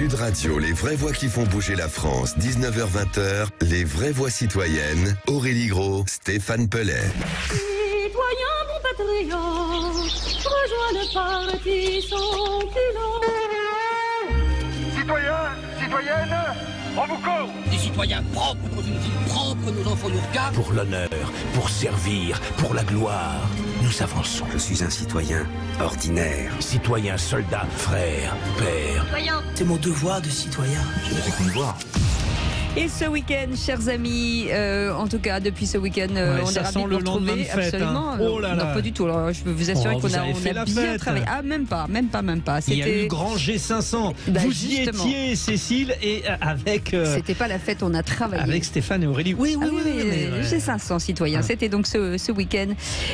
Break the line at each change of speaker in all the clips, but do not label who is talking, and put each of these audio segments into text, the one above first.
Sud Radio, les vraies voix qui font bouger la France, 19h-20h, les vraies voix citoyennes, Aurélie Gros, Stéphane Pellet.
Citoyens, mon patriote, rejoins le parti sans culotte.
Citoyens, citoyennes, on vous court.
Des citoyens propres dans une ville propre, nos enfants nous regardent.
Pour l'honneur, pour servir, pour la gloire, nous avançons.
Je suis un citoyen ordinaire.
Citoyen, soldat, frère, père.
C'est mon devoir de citoyen.
Je ne fais qu'une voix.
Et ce week-end, chers amis, en tout cas depuis ce week-end, on est ravis de vous retrouver. Absolument.
Oh là là.
Non, pas du tout. Alors, je peux vous assurer qu'on a bien travaillé. Ah, même pas.
Il y a eu grand G500. Vous
justement.
y étiez, Cécile, et avec.
C'était pas la fête, on a travaillé.
Avec Stéphane et Aurélie. Oui.
G500 citoyens. C'était donc ce week-end,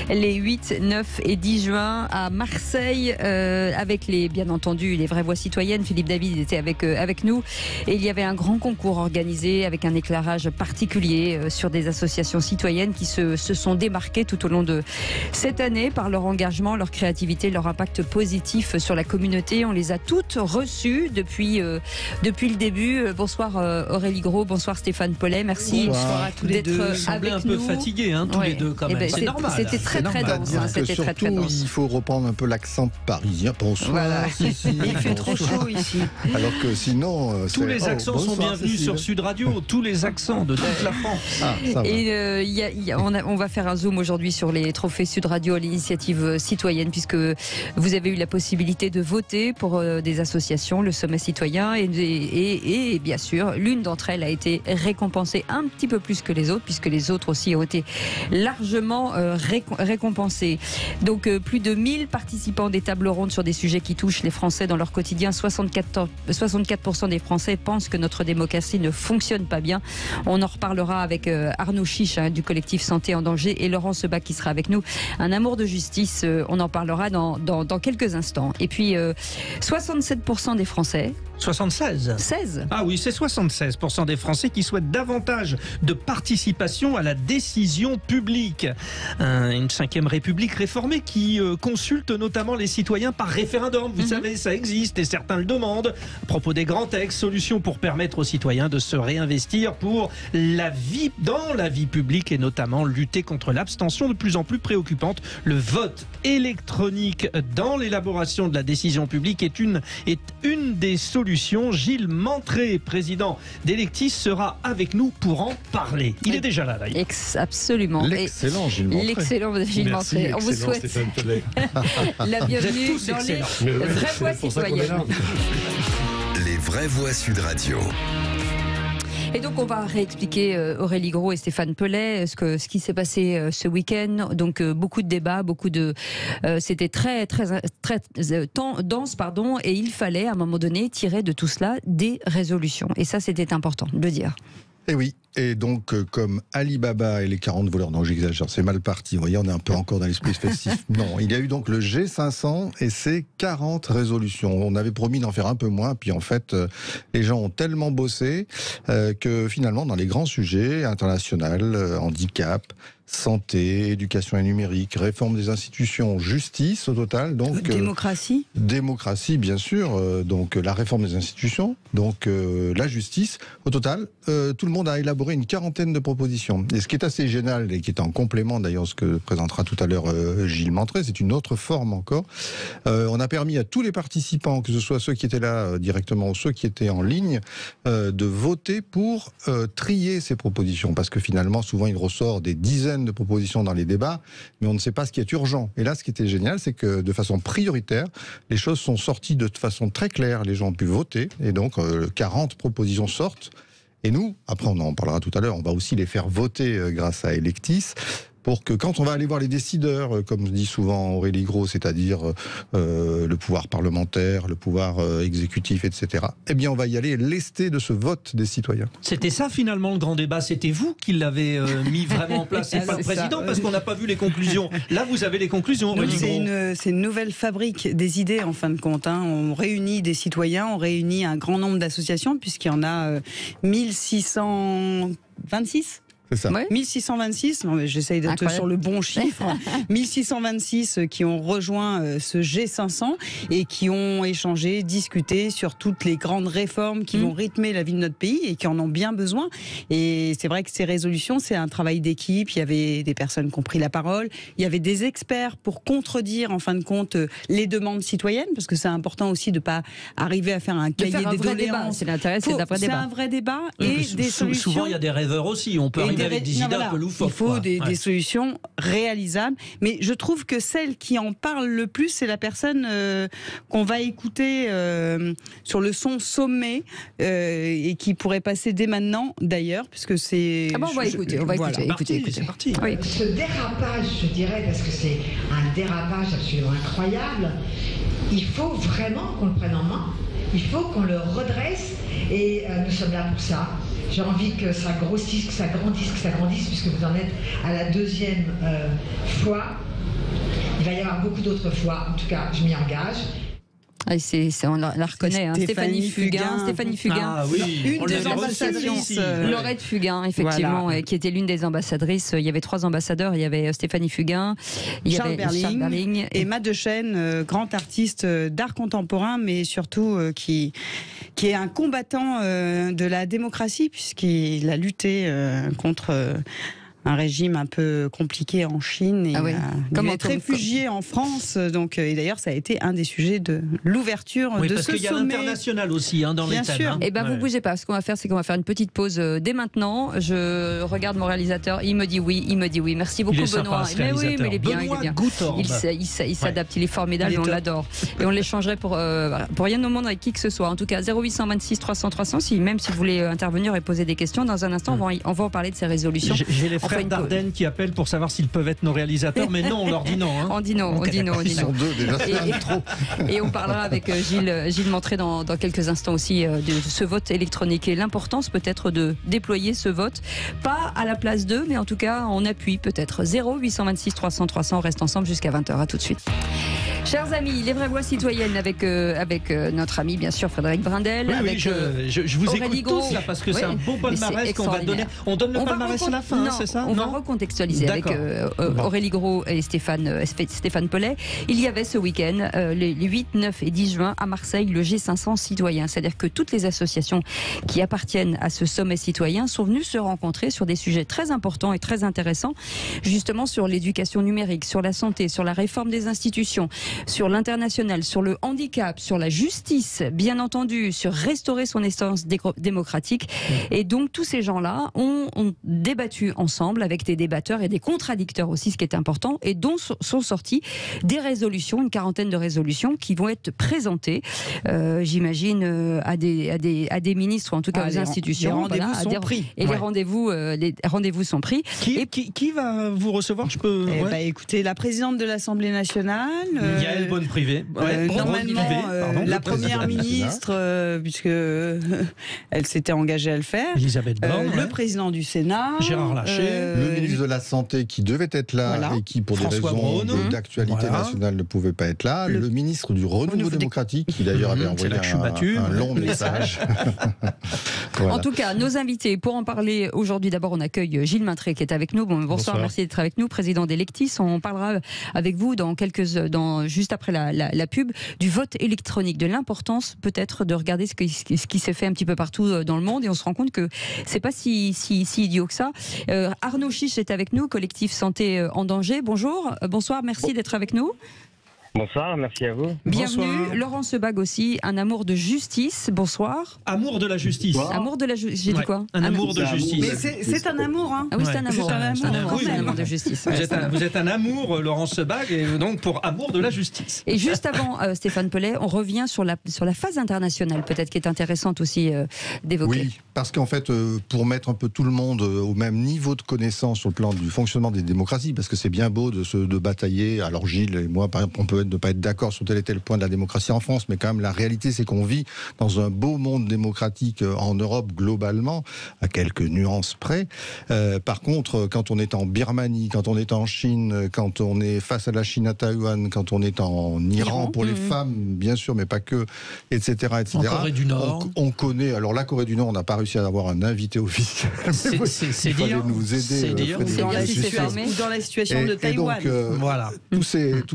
les 8, 9 et 10 juin à Marseille, avec bien entendu, les vraies voix citoyennes. Philippe David était avec nous. Et il y avait un grand concours organisé avec un éclairage particulier sur des associations citoyennes qui se sont démarquées tout au long de cette année par leur engagement, leur créativité, leur impact positif sur la communauté. On les a toutes reçues depuis le début. Bonsoir Aurélie Gros, bonsoir Stéphane Pellet. Merci
bonsoir à tous les deux. Vous semblez un peu fatigués, tous les deux quand même. C'est normal.
C'était très dense.
C'était
très dense.
Il faut reprendre un peu l'accent parisien. Bonsoir.
Voilà. Il fait trop chaud ici.
Alors que sinon,
tous les accents sont bienvenus sur Sud Radio. Tous les accents de toute la France.
Et on va faire un zoom aujourd'hui sur les trophées Sud Radio à l'initiative citoyenne, puisque vous avez eu la possibilité de voter pour des associations, le Sommet citoyen, et bien sûr, l'une d'entre elles a été récompensée un petit peu plus que les autres, puisque les autres aussi ont été largement récompensés. Donc plus de 1000 participants des tables rondes sur des sujets qui touchent les Français dans leur quotidien. 64% des Français pensent que notre démocratie ne fonctionne pas bien. On en reparlera avec Arnaud Chiche du collectif Santé en danger et Laurent Sebag qui sera avec nous. Un amour de justice, on en parlera dans quelques instants. Et puis 67% des Français.
76
16.
Ah oui, c'est 76% des Français qui souhaitent davantage de participation à la décision publique. Une 5e République réformée qui consulte notamment les citoyens par référendum. Vous savez, ça existe et certains le demandent. À propos des grands textes, solutions pour permettre aux citoyens de se réinvestir dans la vie publique et notamment lutter contre l'abstention de plus en plus préoccupante. Le vote électronique dans l'élaboration de la décision publique est une des solutions. Gilles Mentré, président d'Electis, sera avec nous pour en parler. Il est déjà là, d'ailleurs.
Absolument.
L'excellent Gilles Mentré.
L'excellent Gilles Mentré. On vous souhaite la bienvenue dans les vraies voix citoyennes.
Les vraies voix Sud Radio.
Et donc on va réexpliquer Aurélie Gros et Stéphane Pellet ce qui s'est passé ce week-end. Donc beaucoup de débats, c'était très dense, et il fallait à un moment donné tirer de tout cela des résolutions. Et ça, c'était important de le dire.
Et oui, et donc comme Ali Baba et les 40 voleurs, non j'exagère, c'est mal parti, vous voyez, on est un peu encore dans l'esprit festif. Non, il y a eu donc le G500 et ses 40 résolutions. On avait promis d'en faire un peu moins, puis en fait, les gens ont tellement bossé que finalement, dans les grands sujets internationaux, handicap, santé, éducation et numérique, réforme des institutions, justice au total. Donc démocratie bien sûr, donc la réforme des institutions, donc la justice. Au total, tout le monde a élaboré une 40aine de propositions. Et ce qui est assez génial et qui est en complément d'ailleurs ce que présentera tout à l'heure Gilles Mentré, c'est une autre forme encore. On a permis à tous les participants, que ce soit ceux qui étaient là directement ou ceux qui étaient en ligne, de voter pour trier ces propositions, parce que finalement souvent il ressort des dizaines de propositions dans les débats, mais on ne sait pas ce qui est urgent. Et là, ce qui était génial, c'est que de façon prioritaire, les choses sont sorties de façon très claire. Les gens ont pu voter, et donc 40 propositions sortent. Et nous, après on en parlera tout à l'heure, on va aussi les faire voter grâce à Electis, pour que quand on va aller voir les décideurs, comme dit souvent Aurélie Gros, c'est-à-dire le pouvoir parlementaire, le pouvoir exécutif, etc., eh bien on va y aller lester de ce vote des citoyens.
C'était ça finalement le grand débat, c'était vous qui l'avez mis vraiment en place, c'est pas le président, parce qu'on n'a pas vu les conclusions. Là vous avez les conclusions, Aurélie Gros.
C'est une nouvelle fabrique des idées en fin de compte. On réunit des citoyens, on réunit un grand nombre d'associations, puisqu'il y en a 1626
C'est ça.
Ouais.
1626, non, mais j'essaye d'être
Incroyable.
sur le bon chiffre, 1626 qui ont rejoint ce G500 et qui ont échangé, discuté sur toutes les grandes réformes qui vont rythmer la vie de notre pays et qui en ont bien besoin. Et c'est vrai que ces résolutions, c'est un travail d'équipe. Il y avait des personnes qui ont pris la parole, il y avait des experts pour contredire en fin de compte les demandes citoyennes, parce que c'est important aussi de ne pas arriver à faire un cahier des
vrai débat.
doléances.
C'est l'intérêt, c'est d'un vrai
C'est
débat.
un vrai débat
Oui,
et
parce que
des solutions.
Souvent, il y a des rêveurs aussi. On peut
Et
arriver avec des idées un
voilà,
peu loufoques.
il faut
quoi.
des
Ouais.
solutions réalisables. Mais je trouve que celle qui en parle le plus, c'est la personne qu'on va écouter sur le son sommet et qui pourrait passer dès maintenant, d'ailleurs, puisque c'est...
Ah bon, on va écouter, on va
voilà.
écouter.
C'est parti.
Oui.
Ce dérapage, je dirais, parce que c'est un dérapage absolument incroyable, il faut vraiment qu'on le prenne en main, il faut qu'on le redresse, et nous sommes là pour ça. J'ai envie que ça grossisse, que ça grandisse, puisque vous en êtes à la deuxième fois. Il va y avoir beaucoup d'autres fois, en tout cas, je m'y engage.
Ah, on la reconnaît, hein. Stéphanie Fugain.
Ah oui,
Une
on
des
l'avait reçue
ambassadrices.
ici.
Laurette Fugain, effectivement,
Voilà.
qui était l'une des ambassadrices. Il y avait 3 ambassadeurs. Il y avait Stéphanie Fugain, il y
Charles
avait Charles Berling
et Matt Dechaine, grand artiste d'art contemporain, mais surtout qui est un combattant de la démocratie, puisqu'il a lutté contre un régime un peu compliqué en Chine et
Ah oui.
il
Comment
est réfugié en France, donc et d'ailleurs ça a été un des sujets de l'ouverture
Oui,
de
parce
ce
qu'il y a
sommet.
l'international aussi dans
Bien
les thèmes.
sûr.
hein.
Eh ben, vous
Ouais.
bougez pas. Ce qu'on va faire, c'est qu'on va faire une petite pause dès maintenant. Je regarde mon réalisateur. Il me dit oui. Merci beaucoup,
Il est sympa,
Benoît.
ce
Mais oui,
réalisateur.
mais il est bien.
Benoît
il est bien.
Goutorbe.
Il s'adapte. Il est formidable.
Il est
On
top.
l'adore. Et on l'échangerait pour rien au monde avec qui que ce soit. En tout cas, 0826 300 300. Même si vous voulez intervenir et poser des questions, dans un instant, on va en parler de ces résolutions.
J'ai les
On fait
frères
une
d'Ardenne qui appellent pour savoir s'ils peuvent être nos réalisateurs, mais non, on leur dit non. hein.
On dit non.
Ils sont deux déjà, c'est trop.
Et on parlera avec Gilles Montré dans quelques instants aussi de ce vote électronique et l'importance peut-être de déployer ce vote, pas à la place d'eux, mais en tout cas en appui peut-être. 0826 300 300, on reste ensemble jusqu'à 20h. À tout de suite. Chers amis, les vraies voix citoyennes avec notre ami bien sûr Frédéric Brindel.
Oui,
avec,
je vous
Aurélie
écoute
Gros.
tous là parce que
Oui,
c'est un beau
mais c'est
palmarès qu'on va donner.
extraordinaire.
On donne le
On va
palmarès à la fin,
non,
c'est ça?
On va recontextualiser avec
D'accord.
Aurélie Gros et Stéphane Pellet. Il y avait ce week-end, les 8, 9 et 10 juin, à Marseille, le G500 citoyen. C'est-à-dire que toutes les associations qui appartiennent à ce sommet citoyen sont venues se rencontrer sur des sujets très importants et très intéressants, justement sur l'éducation numérique, sur la santé, sur la réforme des institutions, sur l'international, sur le handicap, sur la justice, bien entendu, sur restaurer son essence démocratique. Et donc, tous ces gens-là ont débattu ensemble avec des débatteurs et des contradicteurs aussi, ce qui est important, et dont sont sorties des résolutions, une quarantaine de résolutions qui vont être présentées, j'imagine, à des ministres ou en tout cas aux institutions.
Les rendez-vous sont pris.
Et les rendez-vous sont pris.
Qui va vous recevoir? Je peux.
Eh
ouais.
ben, écoutez, la présidente de l'Assemblée nationale.
Yael Bonne-Privé.
Normalement, la première
présidente
ministre, puisque elle s'était engagée à le faire.
Elisabeth Borne.
Le président du Sénat.
Gérard Larcher.
Le ministre de la Santé qui devait être là
Voilà.
et qui, pour
François
des raisons
Braun.
d'actualité
Voilà.
nationale, ne pouvait pas être là. Le ministre du Renouveau démocratique qui d'ailleurs avait
C'est
envoyé
là que je suis battu.
un long message. Voilà.
En tout cas, nos invités, pour en parler aujourd'hui, d'abord on accueille Gilles Montré qui est avec nous. Bonsoir, merci d'être avec nous, président d'Electis. On parlera avec vous juste après la pub du vote électronique, de l'importance peut-être de regarder ce qui s'est fait un petit peu partout dans le monde, et on se rend compte que c'est pas si idiot que ça. Arnaud Chiche est avec nous, collectif Santé en danger. Bonjour, bonsoir, merci d'être avec nous.
Bonsoir, merci à vous.
Bienvenue.
Bonsoir.
Laurent Sebag aussi, un amour de justice. Bonsoir.
Amour de la justice.
Amour de la justice. J'ai dit quoi?
Un amour de justice.
Mais c'est un amour, hein.
Ah oui, c'est un amour.
C'est un amour,
C'est
quand
un
même.
amour de justice.
Vous êtes un amour, Laurent Sebag, et donc pour amour de la justice.
Et juste avant, Stéphane Pellet, on revient sur la phase internationale, peut-être, qui est intéressante aussi d'évoquer.
Oui, parce qu'en fait, pour mettre un peu tout le monde au même niveau de connaissance sur le plan du fonctionnement des démocraties, parce que c'est bien beau de batailler. Alors Gilles et moi, par exemple, on peut ne pas être d'accord sur tel et tel point de la démocratie en France, mais quand même la réalité c'est qu'on vit dans un beau monde démocratique en Europe globalement, à quelques nuances près. Par contre, quand on est en Birmanie, quand on est en Chine, quand on est face à la Chine à Taïwan, quand on est en Iran pour les femmes, bien sûr, mais pas que, etc.
En Corée du Nord.
On connaît, alors la Corée du Nord, on n'a pas réussi réussi à avoir un invité officiel.
C'est
Il fallait
dire.
nous aider.
C'est dire.
Frédéric,
Dans la
je suis sûr.
situation, ou dans la situation de Taïwan.
Et donc,
Voilà.
tous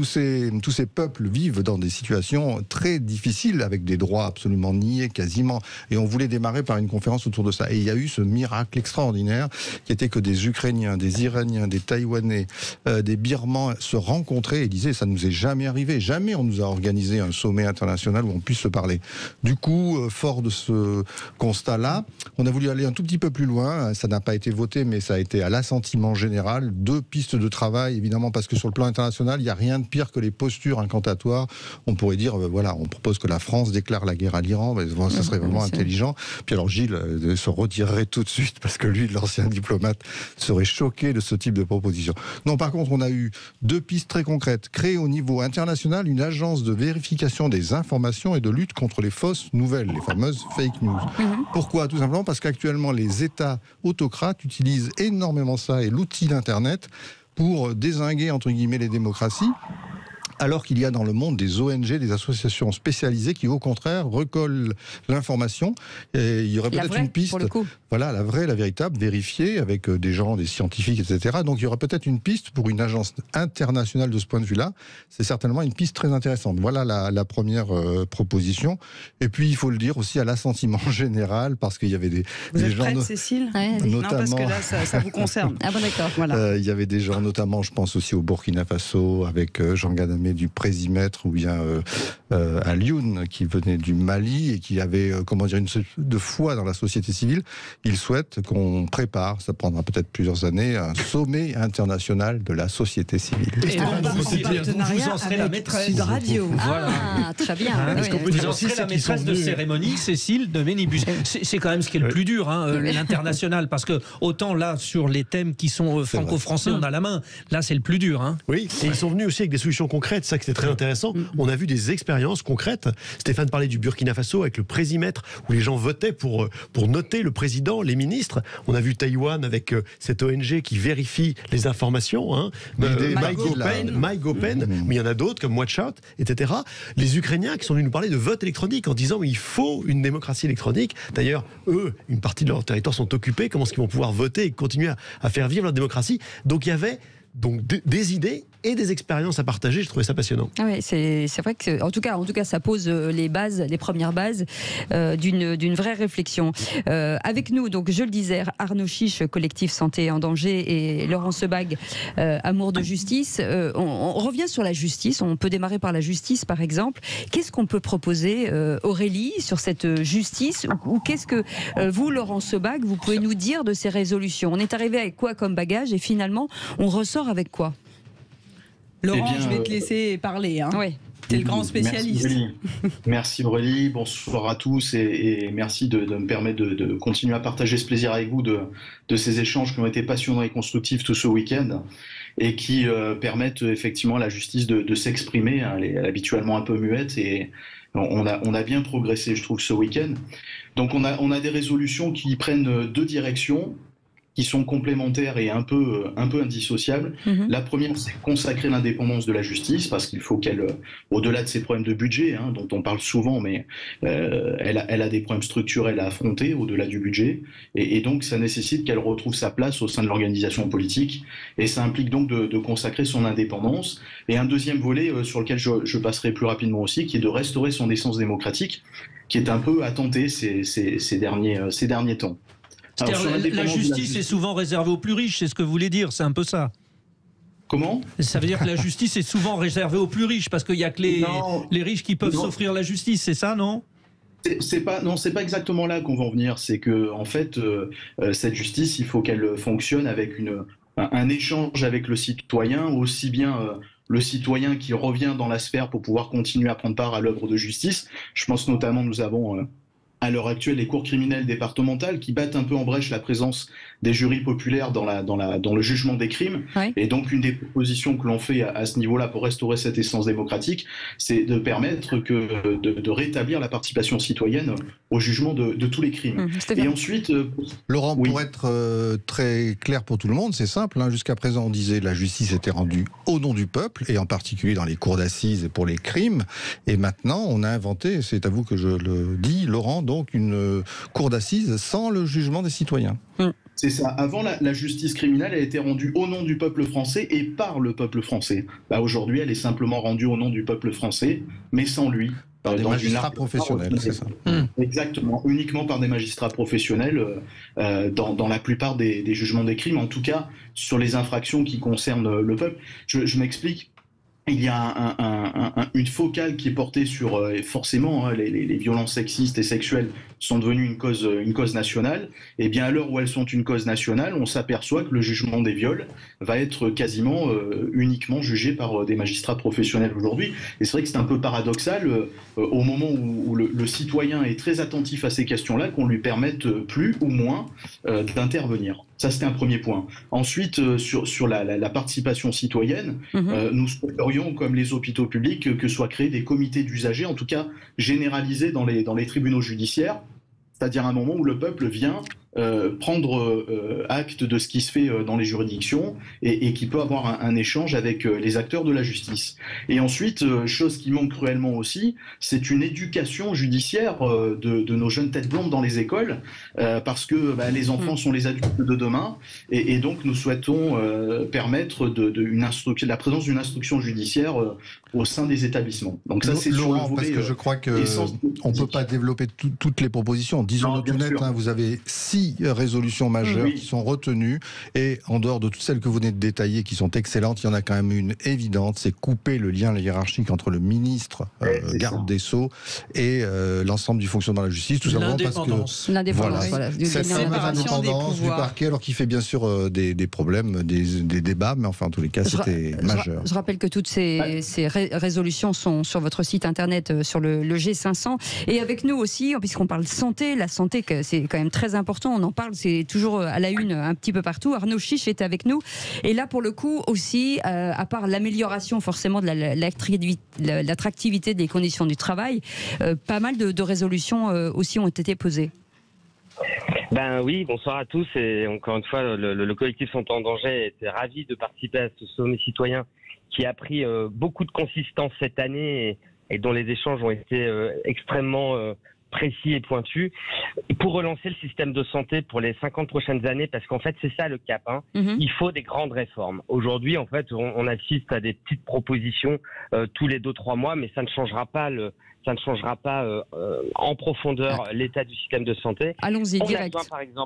ces peuples vivent dans des situations très difficiles, avec des droits absolument niés quasiment. Et on voulait démarrer par une conférence autour de ça. Et il y a eu ce miracle extraordinaire qui était que des Ukrainiens, des Iraniens, des Taïwanais, des Birmans se rencontraient et disaient ça nous est jamais arrivé. Jamais on nous a organisé un sommet international où on puisse se parler. Du coup, fort de ce constat-là, on a voulu aller un tout petit peu plus loin. Ça n'a pas été voté, mais ça a été à l'assentiment général. 2 pistes de travail, évidemment, parce que sur le plan international, il n'y a rien de pire que les postures incantatoires. On pourrait dire, voilà, on propose que la France déclare la guerre à l'Iran. Ça serait vraiment intelligent. Puis alors Gilles se retirerait tout de suite parce que lui, l'ancien diplomate, serait choqué de ce type de proposition. Non, par contre, on a eu 2 pistes très concrètes. Créer au niveau international une agence de vérification des informations et de lutte contre les fausses nouvelles, les fameuses fake news. Pourquoi ? Tout simplement parce qu'actuellement, les États autocrates utilisent énormément ça et l'outil d'Internet pour dézinguer, entre guillemets, les démocraties. Alors qu'il y a dans le monde des ONG, des associations spécialisées qui, au contraire, recollent l'information. Et il y aurait peut-être une piste, voilà, la vraie, la véritable, vérifiée avec des gens, des scientifiques, etc. Donc il y aura peut-être une piste pour une agence internationale de ce point de vue-là. C'est certainement une piste très intéressante. Voilà la première proposition. Et puis, il faut le dire aussi à l'assentiment général, parce qu'il y avait des gens...
Prête, Cécile ?
Notamment...
Non, parce que là, ça vous concerne.
Ah bon, d'accord. Voilà.
Il y avait des gens, notamment, je pense aussi au Burkina Faso, avec Jean Gadamé du Présimètre, ou bien à Lyoun, qui venait du Mali et qui avait, une de foi dans la société civile. Ils souhaitent qu'on prépare, ça prendra peut-être plusieurs années, un sommet international de la société civile.
Et vous en serez la maîtresse.
Sud Radio.
Voilà. Ah, très bien.
Est-ce qu'on peut
Vous
dire
en
aussi
serez la maîtresse de cérémonie, Cécile de Ménibus. C'est quand même ce qui est le plus dur, l'international, parce que autant là, sur les thèmes qui sont franco-français, on a la main. Là, c'est le plus dur.
Oui, et ils sont venus aussi avec des solutions concrètes, ça que c'était très intéressant. On a vu des expériences concrètes. Stéphane parlait du Burkina Faso avec le Présimètre, où les gens votaient pour noter le président, les ministres. On a vu Taïwan avec cette ONG qui vérifie les informations. MyGoPen, mais il y en a d'autres comme Watch Out, etc. Les Ukrainiens qui sont venus nous parler de vote électronique en disant il faut une démocratie électronique. D'ailleurs, eux, une partie de leur territoire sont occupés. Comment est-ce qu'ils vont pouvoir voter et continuer à faire vivre leur démocratie ? Donc il y avait des idées et des expériences à partager. Je trouvais ça passionnant.
Ah ouais, c'est vrai que, en tout cas, ça pose les premières bases d'une vraie réflexion. Avec nous, donc, je le disais, Arnaud Chiche, collectif Santé en danger, et Laurent Sebag, Amour de justice. On revient sur la justice. On peut démarrer par la justice, par exemple. Qu'est-ce qu'on peut proposer, Aurélie, sur cette justice, ou qu'est-ce que vous, Laurent Sebag, vous pouvez nous dire de ces résolutions ? On est arrivé avec quoi comme bagage, et finalement, on ressort avec quoi ?
Laurent, je vais te laisser parler.
Oui.
T'es le grand spécialiste.
Merci Aurélie, bonsoir à tous et merci de me permettre de continuer à partager ce plaisir avec vous de ces échanges qui ont été passionnants et constructifs tout ce week-end et qui permettent effectivement à la justice de s'exprimer. Elle est habituellement un peu muette et on a bien progressé, je trouve, ce week-end. Donc on a des résolutions qui prennent 2 directions, qui sont complémentaires et un peu indissociables. La première, c'est consacrer l'indépendance de la justice, parce qu'il faut qu'elle, au-delà de ses problèmes de budget, dont on parle souvent, mais elle a des problèmes structurels à affronter au-delà du budget, et donc ça nécessite qu'elle retrouve sa place au sein de l'organisation politique, et ça implique donc de consacrer son indépendance. Et un deuxième volet sur lequel je passerai plus rapidement aussi, qui est de restaurer son essence démocratique, qui est un peu attentée ces derniers temps.
Alors, la justice est souvent réservée aux plus riches, c'est ce que vous voulez dire, c'est un peu ça.
Comment ?
Ça veut dire que la justice est souvent réservée aux plus riches, parce qu'il n'y a que les riches qui peuvent s'offrir la justice, c'est ça, non ?
C'est pas exactement là qu'on va en venir. C'est que en fait, cette justice, il faut qu'elle fonctionne avec un échange avec le citoyen, aussi bien le citoyen qui revient dans la sphère pour pouvoir continuer à prendre part à l'œuvre de justice. Je pense notamment, nous avons à l'heure actuelle les cours criminelles départementales qui battent un peu en brèche la présence des jurys populaires dans le jugement des crimes. Oui. Et donc une des propositions que l'on fait à ce niveau-là pour restaurer cette essence démocratique, c'est de permettre de rétablir la participation citoyenne au jugement de tous les crimes. Et ensuite...
Laurent, pour être très clair pour tout le monde, c'est simple. Jusqu'à présent, on disait que la justice était rendue au nom du peuple, et en particulier dans les cours d'assises et pour les crimes. Et maintenant, on a inventé, c'est à vous que je le dis, Laurent, donc donc une cour d'assises sans le jugement des citoyens.
C'est ça. Avant, la justice criminelle a été rendue au nom du peuple français et par le peuple français. Aujourd'hui, elle est simplement rendue au nom du peuple français, mais sans lui.
Par des magistrats professionnels, c'est ça.
Exactement, uniquement par des magistrats professionnels dans la plupart des jugements des crimes, en tout cas sur les infractions qui concernent le peuple. Je m'explique. Il y a une focale qui est portée sur, forcément, les violences sexistes et sexuelles sont devenues une cause nationale. Et bien à l'heure où elles sont une cause nationale, on s'aperçoit que le jugement des viols va être quasiment uniquement jugé par des magistrats professionnels aujourd'hui. Et c'est vrai que c'est un peu paradoxal au moment où le citoyen est très attentif à ces questions-là, qu'on lui permette plus ou moins d'intervenir. Ça, c'était un premier point. Ensuite, sur la participation citoyenne, nous souhaiterions, comme les hôpitaux publics, que soient créés des comités d'usagers, en tout cas généralisés dans les tribunaux judiciaires, c'est-à-dire un moment où le peuple vient prendre acte de ce qui se fait dans les juridictions et qui peut avoir un échange avec les acteurs de la justice. Et ensuite, chose qui manque cruellement aussi, c'est une éducation judiciaire de nos jeunes têtes blondes dans les écoles, parce que les enfants sont les adultes de demain, et donc nous souhaitons permettre la présence d'une instruction judiciaire au sein des établissements. Donc ça, c'est sur le volet,
parce que je crois qu'on ne peut pas développer toutes les propositions. Disons-le tout net, vous avez 6 résolutions majeures qui sont retenues, et en dehors de toutes celles que vous venez de détailler qui sont excellentes, il y en a quand même une évidente, c'est couper le lien hiérarchique entre le ministre garde des Sceaux et l'ensemble du fonctionnement de la justice, tout simplement parce que cette indépendance du parquet, alors qu'il fait bien sûr des problèmes, des débats, mais enfin en tous les cas c'était majeur.
Je rappelle que toutes ces résolutions sont sur votre site internet, sur le G500, et avec nous aussi, puisqu'on parle santé, la santé c'est quand même très important. On en parle, c'est toujours à la une un petit peu partout. Arnaud Chiche est avec nous. Et là, pour le coup, aussi, à part l'amélioration forcément de l'attractivité des conditions du travail, pas mal de résolutions aussi ont été posées.
Oui, bonsoir à tous. Et encore une fois, le collectif Santé en danger était ravi de participer à ce sommet citoyen qui a pris beaucoup de consistance cette année et dont les échanges ont été extrêmement précis et pointu, pour relancer le système de santé pour les 50 prochaines années, parce qu'en fait c'est ça le cap, Il faut des grandes réformes. Aujourd'hui, en fait, on assiste à des petites propositions tous les 2-3 mois, mais ça ne changera pas en profondeur l'état du système de santé.
Allons-y, direct.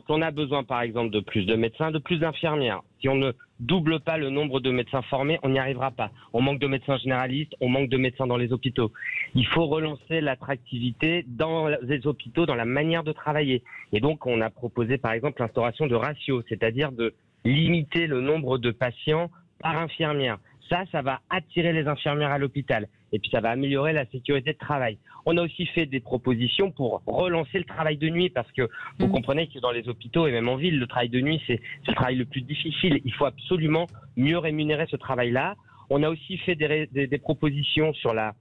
On a besoin par exemple de plus de médecins, de plus d'infirmières. Si on ne double pas le nombre de médecins formés, on n'y arrivera pas. On manque de médecins généralistes, on manque de médecins dans les hôpitaux. Il faut relancer l'attractivité dans les hôpitaux, dans la manière de travailler. Et donc, on a proposé par exemple l'instauration de ratios, c'est-à-dire de limiter le nombre de patients par infirmière. Ça va attirer les infirmières à l'hôpital. Et puis ça va améliorer la sécurité de travail. On a aussi fait des propositions pour relancer le travail de nuit, parce que vous comprenez que dans les hôpitaux et même en ville, le travail de nuit, c'est le travail le plus difficile. Il faut absolument mieux rémunérer ce travail-là. On a aussi fait des propositions sur la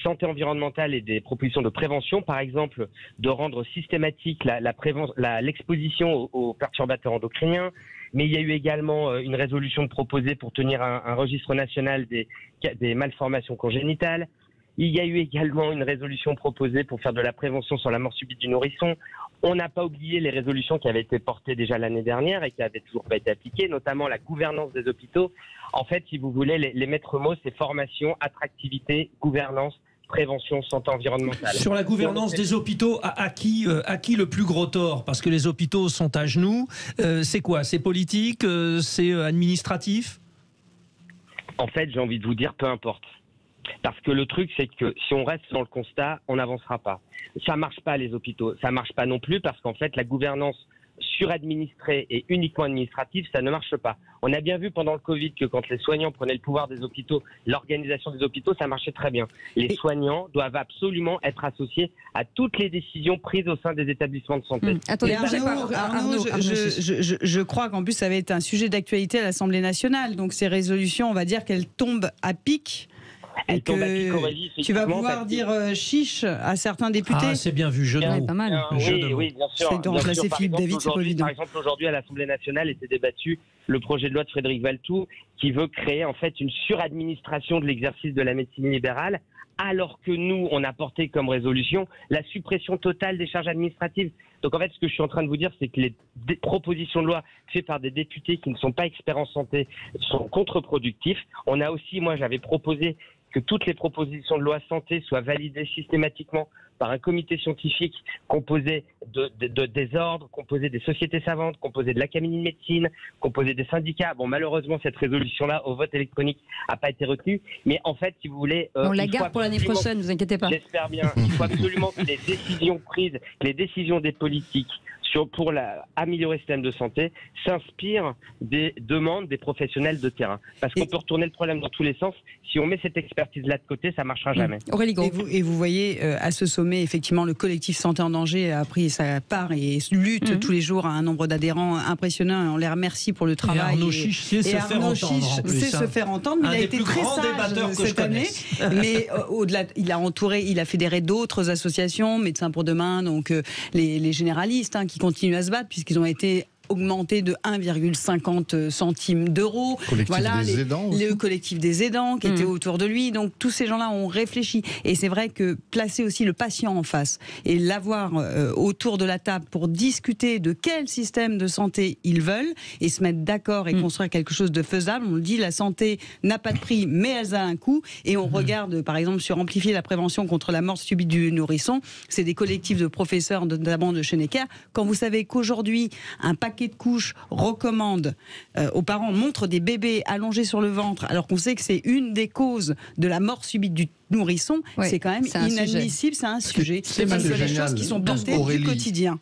santé environnementale et des propositions de prévention, par exemple de rendre systématique l'exposition aux perturbateurs endocriniens. Mais il y a eu également une résolution proposée pour tenir un registre national des malformations congénitales. Il y a eu également une résolution proposée pour faire de la prévention sur la mort subite du nourrisson. On n'a pas oublié les résolutions qui avaient été portées déjà l'année dernière et qui n'avaient toujours pas été appliquées, notamment la gouvernance des hôpitaux. En fait, si vous voulez, les maîtres mots, c'est formation, attractivité, gouvernance, prévention, santé environnementale.
Sur la gouvernance des hôpitaux, à qui le plus gros tort? Parce que les hôpitaux sont à genoux. C'est quoi? C'est politique? C'est administratif?
En fait, j'ai envie de vous dire, peu importe. Parce que le truc, c'est que si on reste dans le constat, on n'avancera pas. Ça marche pas, les hôpitaux. Ça marche pas non plus parce qu'en fait, la gouvernance suradministrée et uniquement administrative, ça ne marche pas. On a bien vu pendant le Covid que quand les soignants prenaient le pouvoir des hôpitaux, l'organisation des hôpitaux, ça marchait très bien. Les soignants doivent absolument être associés à toutes les décisions prises au sein des établissements de santé.
Attendez, Arnaud, je crois qu'en plus ça va être un sujet d'actualité à l'Assemblée nationale. Donc ces résolutions, on va dire qu'elles tombent à pic. Et que tu vas pouvoir dire chiche à certains députés.
Ah, c'est bien vu, jeu de mots.
Pas mal.
Oui, bien sûr.
C'est de remplacer Philippe David, c'est pas évident.
Par exemple, aujourd'hui à l'Assemblée nationale était débattu le projet de loi de Frédéric Valletoux qui veut créer en fait une suradministration de l'exercice de la médecine libérale alors que nous, on a porté comme résolution la suppression totale des charges administratives. Donc en fait, ce que je suis en train de vous dire, c'est que les propositions de loi faites par des députés qui ne sont pas experts en santé sont contre-productifs. On a aussi, moi j'avais proposé que toutes les propositions de loi santé soient validées systématiquement par un comité scientifique composé des ordres, composé des sociétés savantes, composé de l'Académie de médecine, composé des syndicats. Bon, malheureusement, cette résolution-là, au vote électronique, n'a pas été retenue. Mais en fait, si vous voulez...
on la garde pour l'année prochaine, ne vous inquiétez pas.
J'espère bien. Il faut absolument que les décisions prises, que les décisions des politiques pour améliorer le système de santé s'inspirent des demandes des professionnels de terrain. Parce qu'on peut retourner le problème dans tous les sens. Si on met cette expertise-là de côté, ça ne marchera jamais.
Aurélie Gros.
Et vous voyez, à ce sommet, effectivement, le collectif Santé en danger a pris sa part et lutte tous les jours à un nombre d'adhérents impressionnant. Et on les remercie pour le travail.
Et Arnaud Chiche sait se faire entendre.
Se faire entendre, mais il a été très sage cette année. Mais au-delà, il a fédéré d'autres associations, Médecins pour demain, donc les généralistes qui continuent à se battre puisqu'ils ont été augmenté de 1,50 centimes d'euros.
Voilà,
le collectif des aidants qui était autour de lui. Donc tous ces gens-là ont réfléchi. Et c'est vrai que placer aussi le patient en face et l'avoir autour de la table pour discuter de quel système de santé ils veulent et se mettre d'accord et construire quelque chose de faisable. On le dit, la santé n'a pas de prix, mais elle a un coût. Et on regarde, par exemple, sur Amplifier la prévention contre la mort subite du nourrisson. C'est des collectifs de professeurs, notamment de chez Necker. Quand vous savez qu'aujourd'hui, un paquet de couches recommande aux parents, montre des bébés allongés sur le ventre, alors qu'on sait que c'est une des causes de la mort subite du nourrisson, c'est quand même inadmissible, c'est un sujet. C'est des choses qui sont portées du quotidien.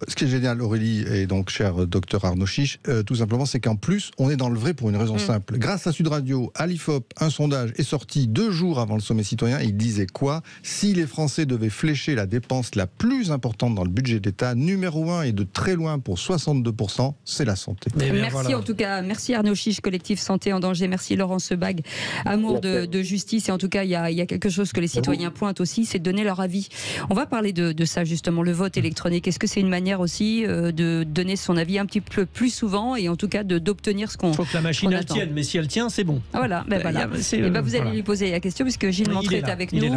Ce qui est génial, Aurélie, et donc cher docteur Arnaud Chiche, tout simplement, c'est qu'en plus, on est dans le vrai pour une raison simple. Grâce à Sud Radio, à l'IFOP, un sondage est sorti 2 jours avant le sommet citoyen. Il disait quoi? Si les Français devaient flécher la dépense la plus importante dans le budget d'État, numéro 1 et de très loin pour 62%, c'est la santé.
Merci en tout cas, merci Arnaud Chiche, collectif Santé en danger, merci Laurent Sebag, amour de justice. Et en tout cas, il y a quelque chose que les citoyens pointent aussi, c'est de donner leur avis. On va parler de ça justement, le vote électronique. Est-ce que c'est une manière aussi de donner son avis un petit peu plus souvent et en tout cas d'obtenir ce qu'on attend.
Il faut que la machine elle tienne, mais si elle tient, c'est bon.
Voilà, vous allez lui poser la question puisque Gilles Montré est avec nous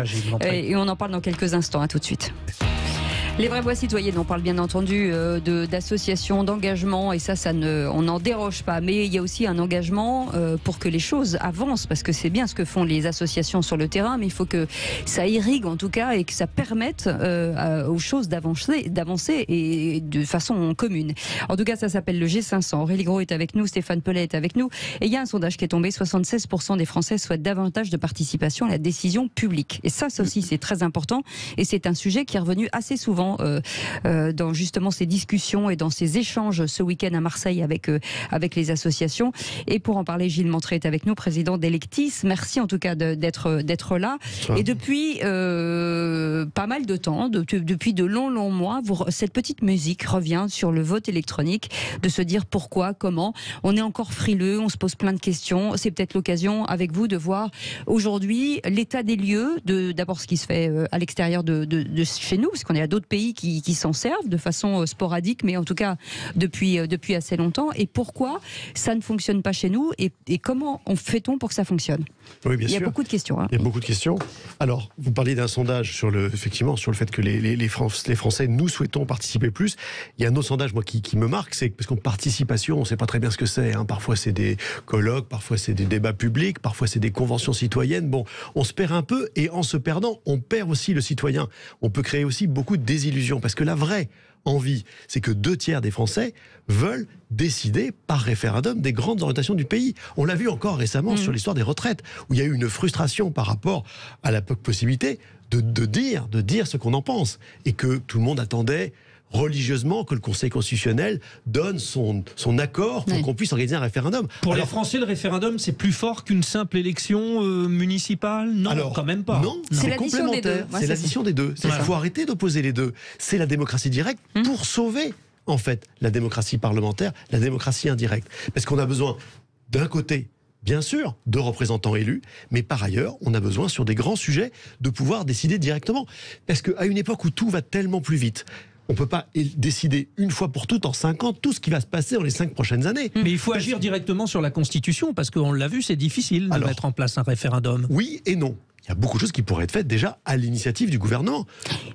et on en parle dans quelques instants. À tout de suite. Les vraies voix citoyennes, on parle bien entendu d'associations, d'engagement, et ça on n'en déroge pas. Mais il y a aussi un engagement pour que les choses avancent, parce que c'est bien ce que font les associations sur le terrain, mais il faut que ça irrigue en tout cas et que ça permette aux choses d'avancer et de façon commune. En tout cas, ça s'appelle le G500. Aurélie Gros est avec nous, Stéphane Pellet est avec nous, et il y a un sondage qui est tombé, 76% des Français souhaitent davantage de participation à la décision publique. Et ça aussi, c'est très important, et c'est un sujet qui est revenu assez souvent dans justement ces discussions et dans ces échanges ce week-end à Marseille avec les associations. Et pour en parler, Gilles Montré est avec nous, président d'Electis. Merci en tout cas d'être là. Et depuis pas mal de temps, depuis de longs mois, cette petite musique revient sur le vote électronique, de se dire pourquoi, comment. On est encore frileux, on se pose plein de questions. C'est peut-être l'occasion avec vous de voir aujourd'hui l'état des lieux, d'abord ce qui se fait à l'extérieur de chez nous, parce qu'on est à d'autres pays qui s'en servent de façon sporadique, mais en tout cas depuis assez longtemps. Et pourquoi ça ne fonctionne pas chez nous et comment fait-on pour que ça fonctionne?
Oui, bien sûr.
Il y a beaucoup de questions.
Il y a beaucoup de questions. Alors, vous parliez d'un sondage sur le fait que les Français, nous souhaitons participer plus. Il y a un autre sondage, moi, qui me marque, c'est parce qu'en participation, on ne sait pas très bien ce que c'est. Parfois, c'est des colloques, parfois, c'est des débats publics, parfois, c'est des conventions citoyennes. Bon, on se perd un peu, et en se perdant, on perd aussi le citoyen. On peut créer aussi beaucoup de désillusions, parce que la vraie envie, c'est que 2/3 des Français veulent décider par référendum des grandes orientations du pays. On l'a vu encore récemment sur l'histoire des retraites, où il y a eu une frustration par rapport à la possibilité de dire ce qu'on en pense, et que tout le monde attendait religieusement que le Conseil constitutionnel donne son accord pour qu'on puisse organiser un référendum.
Pour les Français, le référendum, c'est plus fort qu'une simple élection municipale? Non, quand même pas.
Non,
c'est l'addition des deux.
C'est l'addition des deux. Il faut arrêter d'opposer les deux. C'est la démocratie directe pour sauver, en fait, la démocratie parlementaire, la démocratie indirecte. Parce qu'on a besoin, d'un côté, bien sûr, de représentants élus, mais par ailleurs, on a besoin, sur des grands sujets, de pouvoir décider directement. Parce qu'à une époque où tout va tellement plus vite, on ne peut pas décider une fois pour toutes en 5 ans tout ce qui va se passer dans les 5 prochaines années.
Mais il faut agir directement sur la Constitution, parce qu'on l'a vu, c'est difficile de mettre en place un référendum.
Oui et non. il y a beaucoup de choses qui pourraient être faites déjà à l'initiative du gouvernement.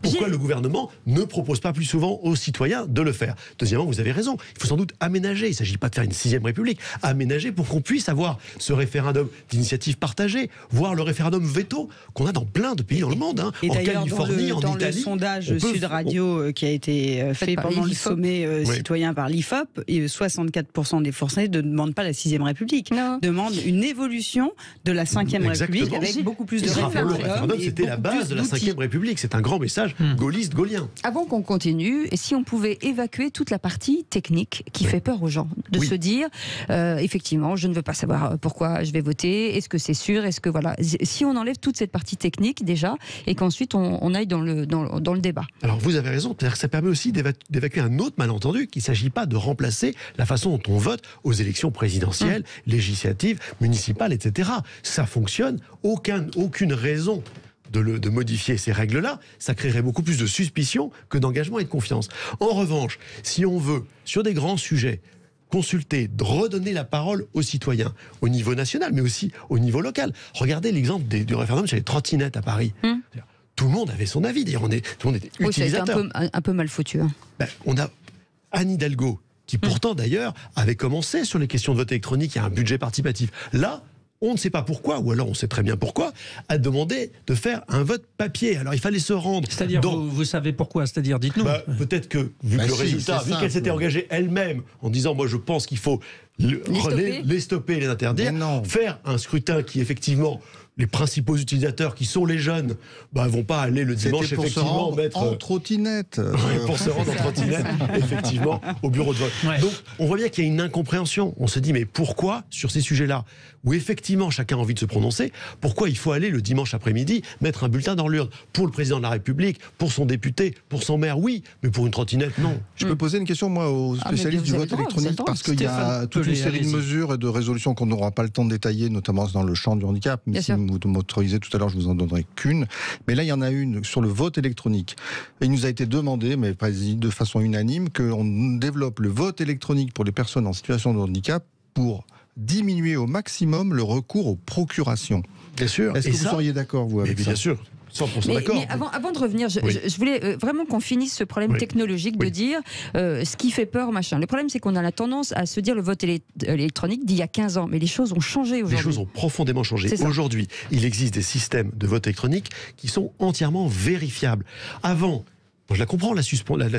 Pourquoi le gouvernement ne propose pas plus souvent aux citoyens de le faire? Deuxièmement, vous avez raison, il faut sans doute aménager, il ne s'agit pas de faire une 6e République, aménager pour qu'on puisse avoir ce référendum d'initiative partagée, voire le référendum veto qu'on a dans plein de pays dans le monde,
Et
en
d'ailleurs,
Californie, en
dans
Italie.
le sondage Sud Radio qui a été fait pendant le sommet citoyen par l'IFOP, 64% des Français ne demandent pas la 6e République, demandent une évolution de la 5e République avec beaucoup plus de
Le référendum, c'était la base de la 5e République. C'est un grand message gaulliste, gaullien.
Avant qu'on continue, si on pouvait évacuer toute la partie technique qui fait peur aux gens, de se dire, effectivement, je ne veux pas savoir pourquoi je vais voter, est-ce que c'est sûr, est-ce que voilà. Si on enlève toute cette partie technique déjà, et qu'ensuite on aille dans le débat.
Alors vous avez raison, c'est-à-dire que ça permet aussi d'évacuer un autre malentendu, qu'il ne s'agit pas de remplacer la façon dont on vote aux élections présidentielles, législatives, municipales, etc. Ça fonctionne, aucune raison de modifier ces règles-là, ça créerait beaucoup plus de suspicion que d'engagement et de confiance. En revanche, si on veut, sur des grands sujets, consulter, redonner la parole aux citoyens, au niveau national, mais aussi au niveau local. Regardez l'exemple du référendum sur les trottinettes à Paris. Tout le monde avait son avis, d'ailleurs, tout le monde était utilisateur.
C'est un peu mal foutu.
On a Anne Hidalgo, qui pourtant d'ailleurs avait commencé sur les questions de vote électronique, il y a un budget participatif. Là, on ne sait pas pourquoi, ou alors on sait très bien pourquoi, a demandé de faire un vote papier. Alors il fallait se rendre.
C'est-à-dire, vous savez pourquoi? C'est-à-dire, dites-nous.
Peut-être que, vu que le résultat, vu qu'elle s'était engagée elle-même en disant, moi je pense qu'il faut les stopper, les interdire, faire un scrutin qui effectivement, les principaux utilisateurs qui sont les jeunes, vont pas aller le dimanche
pour
effectivement mettre
en trottinette.
Pour se rendre en trottinette, effectivement, au bureau de vote. Donc, on voit bien qu'il y a une incompréhension. On se dit, mais pourquoi, sur ces sujets-là, où effectivement chacun a envie de se prononcer, pourquoi il faut aller le dimanche après-midi mettre un bulletin dans l'urne? Pour le président de la République, pour son député, pour son maire, oui, mais pour une trottinette, non.
Je peux poser une question, moi, aux spécialistes du vote électronique, parce qu'il y a toute une série de mesures et de résolutions qu'on n'aura pas le temps de détailler, notamment dans le champ du handicap, mais si vous m'autorisez tout à l'heure, je vous en donnerai qu'une. Mais là, il y en a une sur le vote électronique. Il nous a été demandé, mais pas de façon unanime, qu'on développe le vote électronique pour les personnes en situation de handicap pour diminuer au maximum le recours aux procurations.
Bien sûr.
Est-ce que vous seriez d'accord, vous, avec ça?
Bien sûr. 100% d'accord.
Mais avant de revenir, je voulais vraiment qu'on finisse ce problème technologique de dire ce qui fait peur, machin. Le problème, c'est qu'on a la tendance à se dire le vote électronique d'il y a 15 ans. Mais les choses ont changé aujourd'hui.
Les choses ont profondément changé. Aujourd'hui, il existe des systèmes de vote électronique qui sont entièrement vérifiables. Avant, je la comprends, la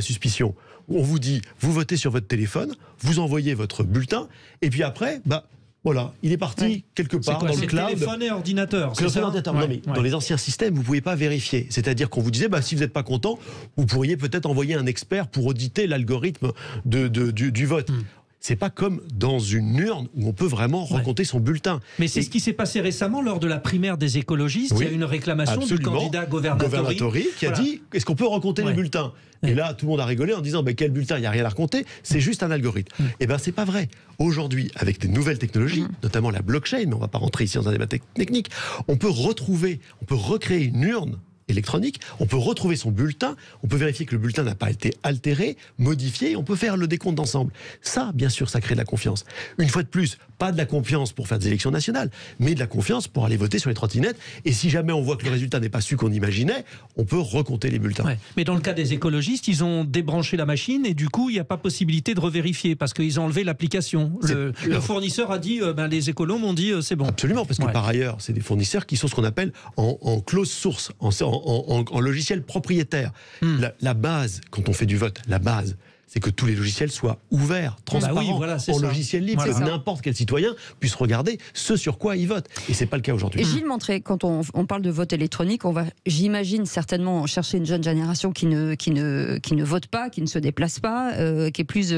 suspicion. On vous dit, vous votez sur votre téléphone, vous envoyez votre bulletin, et puis après, voilà, il est parti quelque part dans le cloud.
Téléphone et ordinateur.
Non, mais dans les anciens systèmes, vous ne pouviez pas vérifier. C'est-à-dire qu'on vous disait, si vous n'êtes pas content, vous pourriez peut-être envoyer un expert pour auditer l'algorithme du vote. C'est pas comme dans une urne où on peut vraiment recompter son bulletin.
Mais c'est ce qui s'est passé récemment lors de la primaire des écologistes. Il y a eu une réclamation du candidat Governatori
qui a dit, est-ce qu'on peut recompter les bulletins? Et là, tout le monde a rigolé en disant, quel bulletin? Il n'y a rien à recompter, c'est juste un algorithme. Eh bien, c'est pas vrai. Aujourd'hui, avec des nouvelles technologies, notamment la blockchain, mais on ne va pas rentrer ici dans un débat technique, on peut recréer une urne électronique, on peut retrouver son bulletin, on peut vérifier que le bulletin n'a pas été altéré, modifié, on peut faire le décompte d'ensemble. Ça, bien sûr, ça crée de la confiance. Une fois de plus, pas de la confiance pour faire des élections nationales, mais de la confiance pour aller voter sur les trottinettes. Et si jamais on voit que le résultat n'est pas celui qu'on imaginait, on peut recompter les bulletins.
Mais dans le cas des écologistes, ils ont débranché la machine et du coup, il n'y a pas possibilité de revérifier parce qu'ils ont enlevé l'application. Le fournisseur a dit, les écolos m'ont dit, c'est bon.
Absolument, parce que par ailleurs, c'est des fournisseurs qui sont ce qu'on appelle en close source, en logiciel propriétaire. La base, quand on fait du vote, la base, c'est que tous les logiciels soient ouverts, transparents, en logiciel libre, que n'importe quel citoyen puisse regarder ce sur quoi il vote. Et c'est pas le cas aujourd'hui.
Et Gilles Montré, quand on parle de vote électronique, on va, j'imagine, certainement chercher une jeune génération qui ne vote pas, qui ne se déplace pas, qui est plus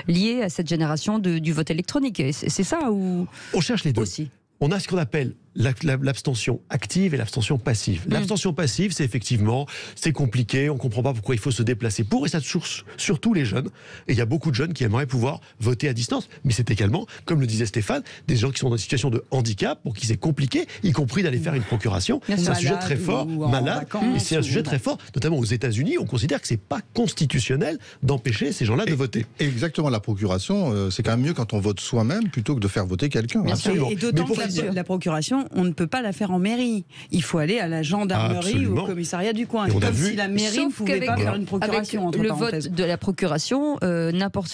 liée à cette génération du vote électronique. C'est ça ou...
On cherche les deux.
Aussi.
On a ce qu'on appelle l'abstention active et l'abstention passive. L'abstention passive, c'est effectivement, c'est compliqué, on ne comprend pas pourquoi il faut se déplacer pour, et ça touche surtout les jeunes. Et il y a beaucoup de jeunes qui aimeraient pouvoir voter à distance. Mais c'est également, comme le disait Stéphane, des gens qui sont dans une situation de handicap, pour qui c'est compliqué, y compris d'aller faire une procuration. C'est un sujet très fort, malade, et c'est un sujet très fort, notamment aux États-Unis, on considère que c'est pas constitutionnel d'empêcher ces gens-là de voter.
Exactement, la procuration, c'est quand même mieux quand on vote soi-même plutôt que de faire voter quelqu'un.
Et d'autant que la procuration, résolution, on ne peut pas la faire en mairie. Il faut aller à la gendarmerie ou au commissariat du coin. Comme si la mairie ne pouvait pas faire une procuration.
Avec le vote de la procuration,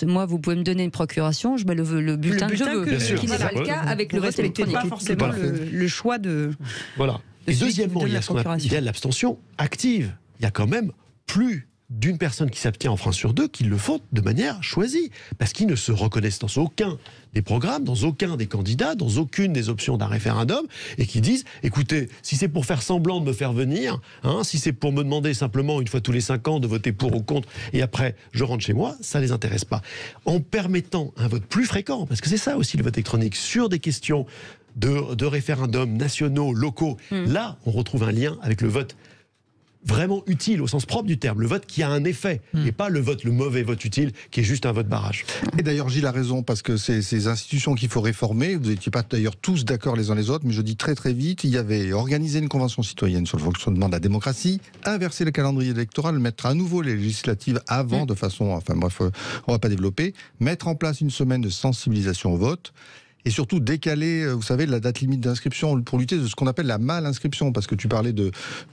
moi, vous pouvez me donner une procuration, je mets le bulletin que je veux. Ce qui n'est pas le cas avec le vote électronique.
Pas forcément le choix de...
Voilà. Et deuxièmement, il y a l'abstention active. Il y a quand même plus d'une personne qui s'abstient en France sur 2 qui le font de manière choisie, parce qu'ils ne se reconnaissent dans aucun des programmes, dans aucun des candidats, dans aucune des options d'un référendum, et qui disent, écoutez, si c'est pour faire semblant de me faire venir, si c'est pour me demander simplement une fois tous les 5 ans de voter pour ou contre, et après je rentre chez moi, ça ne les intéresse pas. En permettant un vote plus fréquent, parce que c'est ça aussi le vote électronique, sur des questions de référendums nationaux, locaux, là on retrouve un lien avec le vote vraiment utile au sens propre du terme, le vote qui a un effet, et pas le mauvais vote utile qui est juste un vote barrage.
Et d'ailleurs Gilles a raison, parce que c'est ces institutions qu'il faut réformer. Vous n'étiez pas d'ailleurs tous d'accord les uns les autres, mais je dis très très vite, il y avait organisé une convention citoyenne sur le fonctionnement de la démocratie, inverser le calendrier électoral, mettre à nouveau les législatives avant de façon, enfin bref, on va pas développer, mettre en place une semaine de sensibilisation au vote, et surtout décaler, vous savez, la date limite d'inscription pour lutter de ce qu'on appelle la mal-inscription, parce que tu parlais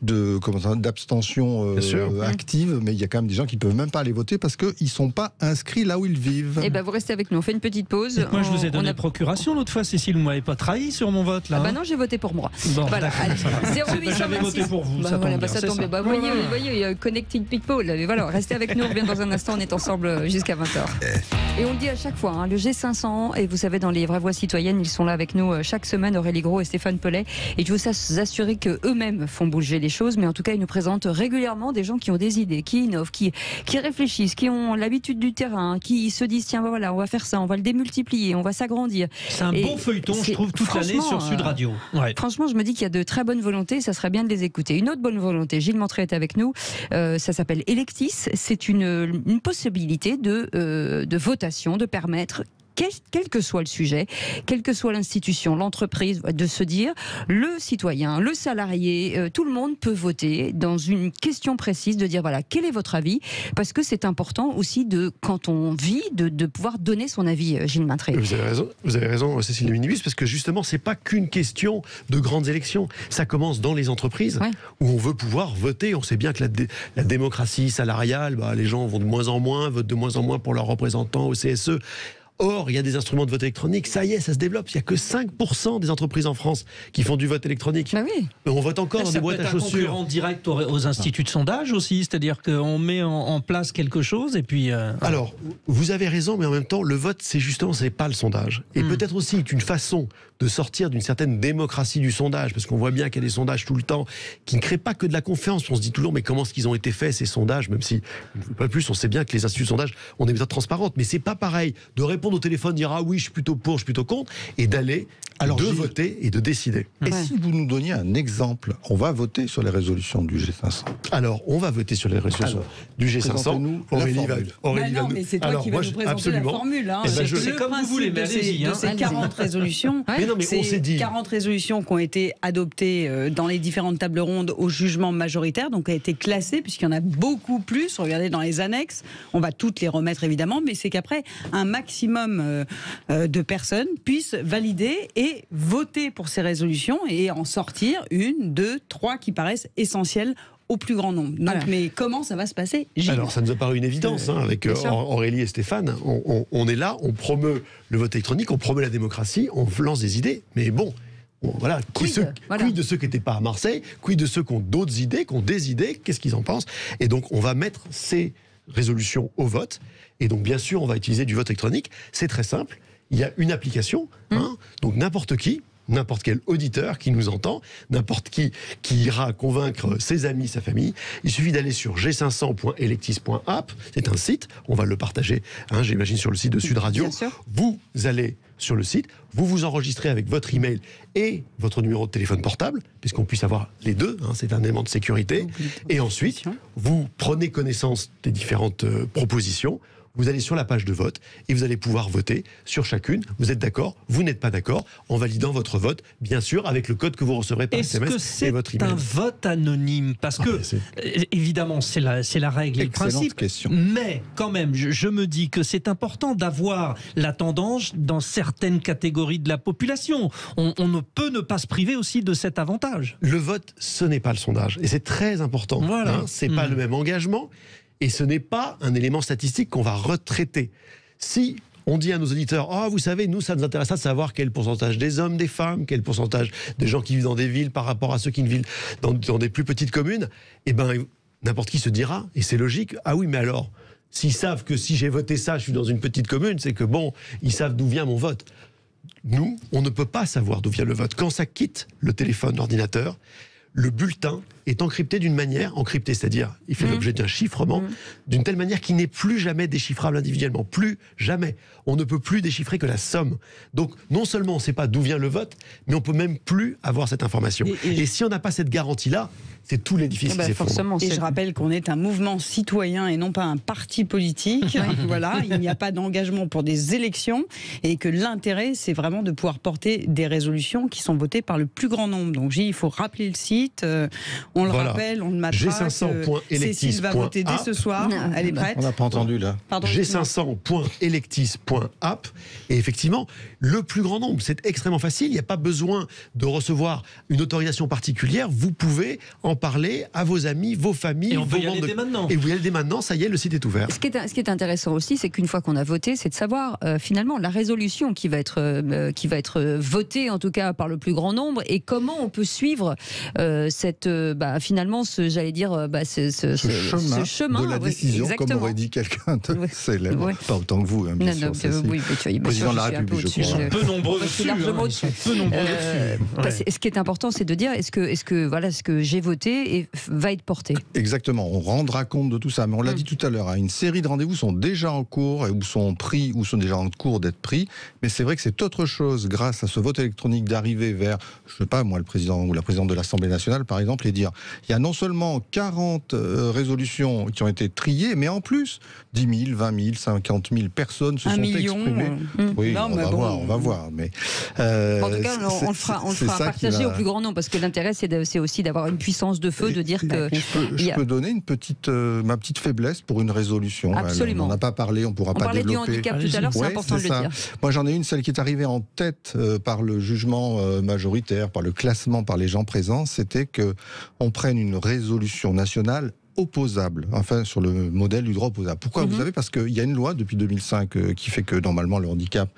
d'abstention active, mais il y a quand même des gens qui peuvent même pas aller voter parce qu'ils sont pas inscrits là où ils vivent.
Eh ben vous restez avec nous, on fait une petite pause.
Moi je vous ai donné procuration l'autre fois, Cécile, vous m'avez pas trahi sur mon vote là.
Ah bah non, j'ai voté pour moi.
Bon,
voilà,
j'avais voté pour vous, ça tombe bien,
ça tombe bien. Vous voyez, Connecting People, voilà, restez avec nous, on revient dans un instant, on est ensemble jusqu'à 20h. Et on le dit à chaque fois, le G500, et vous savez, dans les vraies voix citoyennes, ils sont là avec nous chaque semaine, Aurélie Gros et Stéphane Pellet, et je veux vous assurer qu'eux-mêmes font bouger les choses, mais en tout cas ils nous présentent régulièrement des gens qui ont des idées, qui innovent, qui réfléchissent, qui ont l'habitude du terrain, qui se disent tiens voilà, on va faire ça, on va le démultiplier, on va s'agrandir.
C'est un bon feuilleton, je trouve, toute l'année sur Sud Radio. Ouais.
Franchement, je me dis qu'il y a de très bonnes volontés, ça serait bien de les écouter. Une autre bonne volonté, Gilles Montré est avec nous, ça s'appelle Electis, c'est une possibilité de votation, de permettre, quel que soit le sujet, quelle que soit l'institution, l'entreprise, de se dire, le citoyen, le salarié, tout le monde peut voter dans une question précise, de dire voilà, quel est votre avis, parce que c'est important aussi, quand on vit, de pouvoir donner son avis, Gilles Montré.
Vous avez raison, Cécile Minibus, parce que justement, c'est pas qu'une question de grandes élections. Ça commence dans les entreprises, où on veut pouvoir voter. On sait bien que la démocratie salariale, les gens vont de moins en moins, votent de moins en moins pour leurs représentants au CSE. Or, il y a des instruments de vote électronique, ça y est, ça se développe. Il n'y a que 5% des entreprises en France qui font du vote électronique.
Bah oui.
Mais on vote encore dans des boîtes à chaussures.
Ça peut être un concurrent direct aux instituts de sondage aussi, c'est-à-dire qu'on met en place quelque chose et puis...
Alors, vous avez raison, mais en même temps, le vote, c'est justement, c'est pas le sondage. Et peut-être aussi une façon de sortir d'une certaine démocratie du sondage, parce qu'on voit bien qu'il y a des sondages tout le temps qui ne créent pas que de la confiance. On se dit toujours, mais comment est-ce qu'ils ont été faits, ces sondages, même si, pas plus, on sait bien que les instituts de sondage ont des méthodes transparentes, mais c'est pas pareil de répondre au téléphone, dire ah oui, je suis plutôt pour, je suis plutôt contre, et d'aller voter et de décider.
Et si vous nous donniez un exemple, on va voter sur les résolutions du G500.
Alors, on va voter sur les résolutions du G500.
Aurélie non, mais c'est toi qui vas nous présenter la formule.
C'est comme vous voulez, mais allez-y.
De ces 40 résolutions, c'est 40 résolutions qui ont été adoptées dans les différentes tables rondes au jugement majoritaire, donc a été classées, puisqu'il y en a beaucoup plus. Regardez dans les annexes, on va toutes les remettre évidemment, mais c'est qu'après, un maximum de personnes puissent valider et voter pour ces résolutions et en sortir 1, 2, 3 qui paraissent essentielles au plus grand nombre. Donc, voilà. Mais comment ça va se passer, Gilles ?
Alors, ça nous a paru une évidence, avec Aurélie et Stéphane. On est là, on promeut le vote électronique, on promeut la démocratie, on lance des idées, mais bon... voilà. Quid de ceux qui n'étaient pas à Marseille, quid de ceux qui ont d'autres idées, qui ont des idées, qu'est-ce qu'ils en pensent ? Et donc, on va mettre ces résolutions au vote. Et donc, bien sûr, on va utiliser du vote électronique. C'est très simple. Il y a une application, donc n'importe quel auditeur qui nous entend, n'importe qui ira convaincre ses amis, sa famille, il suffit d'aller sur g500.electis.app, c'est un site, on va le partager, j'imagine sur le site de Sud Radio. Vous allez sur le site, vous vous enregistrez avec votre email et votre numéro de téléphone portable, puisqu'on puisse avoir les deux, c'est un élément de sécurité, et ensuite, vous prenez connaissance des différentes propositions, vous allez sur la page de vote et vous allez pouvoir voter sur chacune. Vous êtes d'accord, vous n'êtes pas d'accord, en validant votre vote, bien sûr, avec le code que vous recevrez par SMS et votre email.
Est-ce que c'est un vote anonyme? Parce que, évidemment, c'est la règle et le principe.
Question.
Mais, quand même, je me dis que c'est important d'avoir la tendance dans certaines catégories de la population. On ne peut ne pas se priver aussi de cet avantage.
Le vote, ce n'est pas le sondage. Et c'est très important.
Voilà.
C'est pas le même engagement. Et ce n'est pas un élément statistique qu'on va retraiter. Si on dit à nos auditeurs, vous savez, nous, ça nous intéresse de savoir quel pourcentage des hommes, des femmes, quel pourcentage des gens qui vivent dans des villes par rapport à ceux qui vivent dans des plus petites communes, eh ben, n'importe qui se dira, et c'est logique, ah oui, mais alors, s'ils savent que si j'ai voté ça, je suis dans une petite commune, c'est que bon, ils savent d'où vient mon vote. Nous, on ne peut pas savoir d'où vient le vote. Quand ça quitte le téléphone, l'ordinateur, le bulletin est encrypté d'une manière, c'est-à-dire il fait l'objet d'un chiffrement, d'une telle manière qu'il n'est plus jamais déchiffrable individuellement. Plus jamais. On ne peut plus déchiffrer que la somme. Donc non seulement on ne sait pas d'où vient le vote, mais on ne peut même plus avoir cette information. Et si on n'a pas cette garantie-là, c'est tout l'édifice qui s'effondre.
Et je rappelle qu'on est un mouvement citoyen et non pas un parti politique. Voilà, il n'y a pas d'engagement pour des élections et que l'intérêt, c'est vraiment de pouvoir porter des résolutions qui sont votées par le plus grand nombre. Donc il faut rappeler le site, on le rappelle, on le matraque. Cécile va voter dès ce soir, elle est prête.
On n'a pas entendu là.
G500.electis.app et effectivement, le plus grand nombre, c'est extrêmement facile, il n'y a pas besoin de recevoir une autorisation particulière, vous pouvez en parler à vos amis, vos familles,
et on peut y aller dès maintenant.
Et vous y allez dès maintenant, ça y est, le site est ouvert.
Ce qui est intéressant aussi, c'est qu'une fois qu'on a voté, c'est de savoir finalement la résolution qui va être votée, en tout cas par le plus grand nombre, et comment on peut suivre finalement ce chemin
de la décision, comme aurait dit quelqu'un de célèbre, pas autant que vous, hein, bien sûr. Président de la République, je crois.
Peu nombreux dessus.
Ce qui est important, c'est de dire est-ce que j'ai voté va être porté.
Exactement, on rendra compte de tout ça. Mais on l'a dit tout à l'heure, une série de rendez-vous sont déjà en cours ou sont pris ou sont déjà en cours d'être pris. Mais c'est vrai que c'est autre chose, grâce à ce vote électronique, d'arriver vers, je sais pas moi, le président ou la présidente de l'Assemblée nationale, par exemple, et dire il y a non seulement 40 résolutions qui ont été triées, mais en plus 10 000, 20 000, 50 000 personnes se sont exprimées. Oui, on va voir. Mais
en tout cas, on le fera partager au plus grand nombre, parce que l'intérêt, c'est aussi d'avoir une puissance de feu, de dire que...
Je peux donner ma petite faiblesse pour une résolution.
Absolument.
On n'en a pas parlé, on ne pourra pas développer.
On parlait du handicap tout à l'heure, c'est important de le dire.
Moi, j'en ai une, celle qui est arrivée en tête par le jugement majoritaire, par le classement, par les gens présents, c'était qu'on prenne une résolution nationale opposable, enfin sur le modèle du droit opposable. Pourquoi vous savez, parce qu'il y a une loi depuis 2005 qui fait que normalement le handicap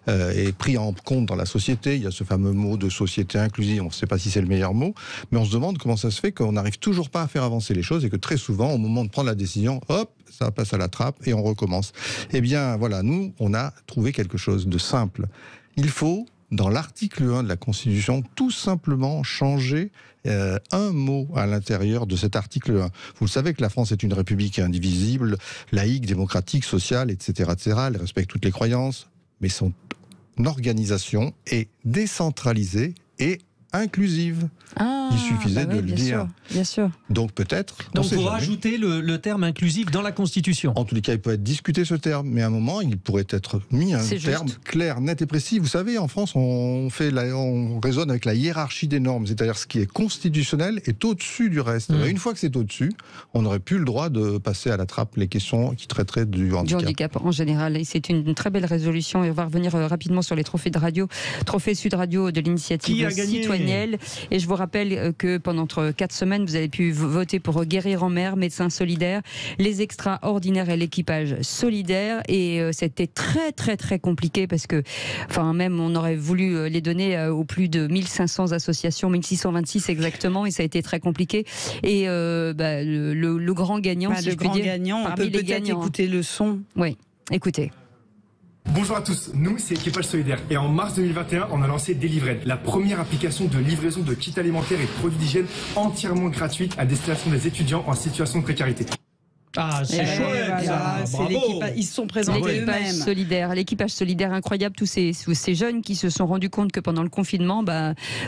est pris en compte dans la société. Il y a ce fameux mot de société inclusive, on ne sait pas si c'est le meilleur mot, mais on se demande comment ça se fait qu'on n'arrive toujours pas à faire avancer les choses et que très souvent, au moment de prendre la décision, hop, ça passe à la trappe et on recommence. Eh bien voilà, nous, on a trouvé quelque chose de simple. Il faut, dans l'article 1 de la Constitution, tout simplement changer un mot à l'intérieur de cet article 1. Vous le savez que la France est une république indivisible, laïque, démocratique, sociale, etc., etc. Elle respecte toutes les croyances, mais son organisation est décentralisée et inclusive. Il suffisait de le dire.
Bien sûr.
Donc peut-être...
Donc vous rajoutez le terme inclusif dans la Constitution.
En tous les cas, il peut être discuté ce terme, mais à un moment, il pourrait être mis un terme clair, net et précis. Vous savez, en France, on raisonne avec la hiérarchie des normes, c'est-à-dire ce qui est constitutionnel est au-dessus du reste. Une fois que c'est au-dessus, on n'aurait plus le droit de passer à la trappe les questions qui traiteraient du handicap.
Du handicap en général. Et c'est une très belle résolution. Et on va revenir rapidement sur les trophées de radio. Trophée Sud Radio de l'initiative citoyenne. Et je vous rappelle que pendant 4 semaines, vous avez pu voter pour Guérir en mer, Médecins solidaires, les extraordinaires et l'équipage solidaire. Et c'était très très très compliqué parce que, même on aurait voulu les donner aux plus de 1500 associations, 1626 exactement, et ça a été très compliqué. Et le grand gagnant, si je puis dire,
on peut peut-être écouter le son.
Oui, écoutez.
Bonjour à tous, nous c'est Équipage Solidaire et en mars 2021 on a lancé Delivrel, la première application de livraison de kits alimentaires et de produits d'hygiène entièrement gratuite à destination des étudiants en situation de précarité.
Ah, c'est chouette.
Voilà,
ça. Bravo.
ils se sont présentés eux-mêmes.
L'équipage solidaire incroyable, tous ces jeunes qui se sont rendus compte que pendant le confinement,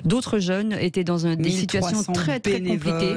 d'autres jeunes étaient dans des situations très très compliquées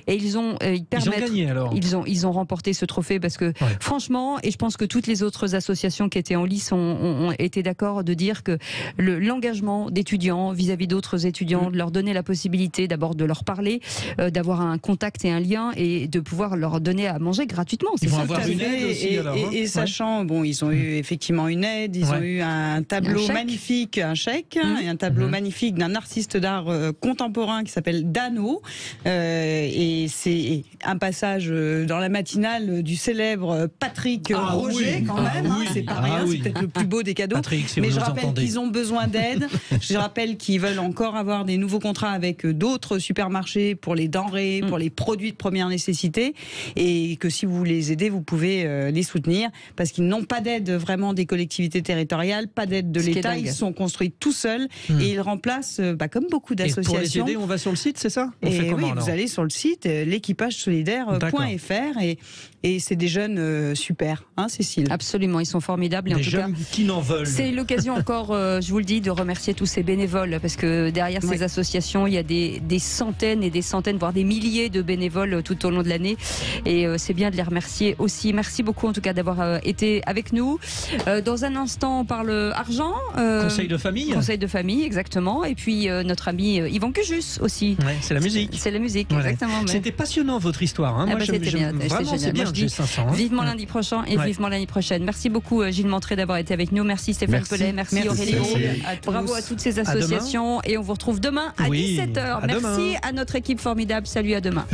et ils ont gagné alors. Ils ont remporté ce trophée parce que franchement, et je pense que toutes les autres associations qui étaient en lice ont été d'accord de dire que l'engagement d'étudiants vis-à-vis d'autres étudiants, de leur donner la possibilité d'abord de leur parler, d'avoir un contact et un lien et de pouvoir leur donner à manger gratuitement.
Ils vont avoir une aide aussi,
et sachant, ils ont eu effectivement une aide, ils ont eu un tableau magnifique, un chèque, et un tableau magnifique d'un artiste d'art contemporain qui s'appelle Dano, et c'est un passage dans la matinale du célèbre Patrick Roger, quand même, c'est pas rien, c'est peut-être le plus beau des cadeaux.
Patrick,
mais je rappelle qu'ils ont besoin d'aide, je rappelle qu'ils veulent encore avoir des nouveaux contrats avec d'autres supermarchés pour les denrées, pour les produits de première nécessité, et que si vous les aidez, vous pouvez les soutenir, parce qu'ils n'ont pas d'aide vraiment des collectivités territoriales, pas d'aide de l'État, ils sont construits tout seuls et ils remplacent, comme beaucoup d'associations.
Et pour les aider, on va sur le site, c'est ça?
Vous allez sur le site l'équipagesolidaire.fr et c'est des jeunes super, Cécile?
Absolument, ils sont formidables. Et
des jeunes qui n'en veulent.
C'est l'occasion encore, je vous le dis, de remercier tous ces bénévoles, parce que derrière ces associations, il y a des centaines et des centaines, voire des milliers de bénévoles tout au long de l'année. Et c'est bien de les remercier aussi. Merci beaucoup en tout cas d'avoir été avec nous. Dans un instant, on parle argent.
Conseil de famille.
Conseil de famille, exactement. Et puis notre ami Yvan Cujus aussi.
Ouais, c'est la musique.
C'est la musique, exactement.
C'était passionnant votre histoire. Moi,
c'était bien.
Vraiment, c'est bien. G500.
Vivement lundi prochain et vivement l'année prochaine. Merci beaucoup Gilles Montré d'avoir été avec nous. Merci Stéphane Pellet. Merci Aurélie Gros. Bravo à toutes ces associations. Et on vous retrouve demain à 17h. Merci à notre équipe formidable. Salut, à demain.